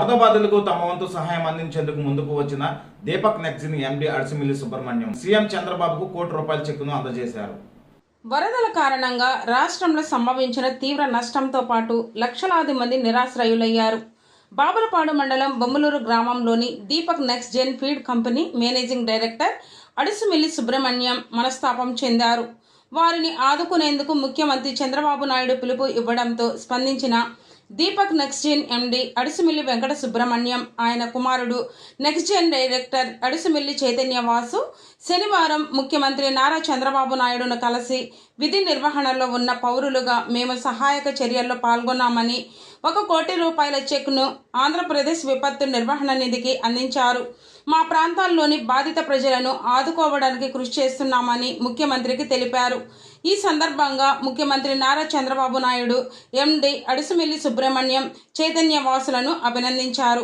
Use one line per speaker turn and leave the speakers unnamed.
వరద బాధితులకు తమ వంతు సహాయం అందించేందుకు ముందుకు వచ్చిన దీపక్ నెక్జిన్ ఎండి అడిసిమిల్లి సుబ్రహ్మణ్యం సీఎం చంద్రబాబుకు ₹1 చెక్కును అందజేశారు.
వరదల కారణంగా రాష్ట్రంలో సంభవించిన తీవ్ర నష్టంతో పాటు లక్షలాది మంది నిరాశ్రయులయ్యారు. బాపులపాడు మండలం బొమ్మలూరు గ్రామంలోని Deepak next gen feed company managing director Adisimilli Subrahmanyam మనస్తాపం చెందారు. వారిని ఆదుకునేందుకు ముఖ్యమంత్రి చంద్రబాబు నాయుడు పిలుపు ఇవ్వడంతో స్పందించిన Deepak next gen MD Adisimilli Venkata Subrahmanyam, ఆయన కుమారుడు next gen director Adisimilli Chaitanya Vasu శనివారం ముఖ్యమంత్రి నారా చంద్రబాబు నాయుడును కలిసి విధి నిర్వహణలో ఉన్న పౌరులుగా మేము సహాయక చర్యల్లో పాల్గొన్నామని ₹1 కోటి చెక్ను ఆంధ్రప్రదేశ్ విపత్తు నిర్వహణ నిధికి అందించారు. మా ప్రాంతాల్లోని బాధిత ప్రజలను ఆదుకోవడానికి కృషి చేస్తున్నామని ముఖ్యమంత్రికి తెలిపారు. ఈ సందర్భంగా ముఖ్యమంత్రి నారా చంద్రబాబు నాయుడు ఎండి అడిసిమిల్లి సుబ్రహ్మణ్యం చైతన్య వాసులను అభినందించారు.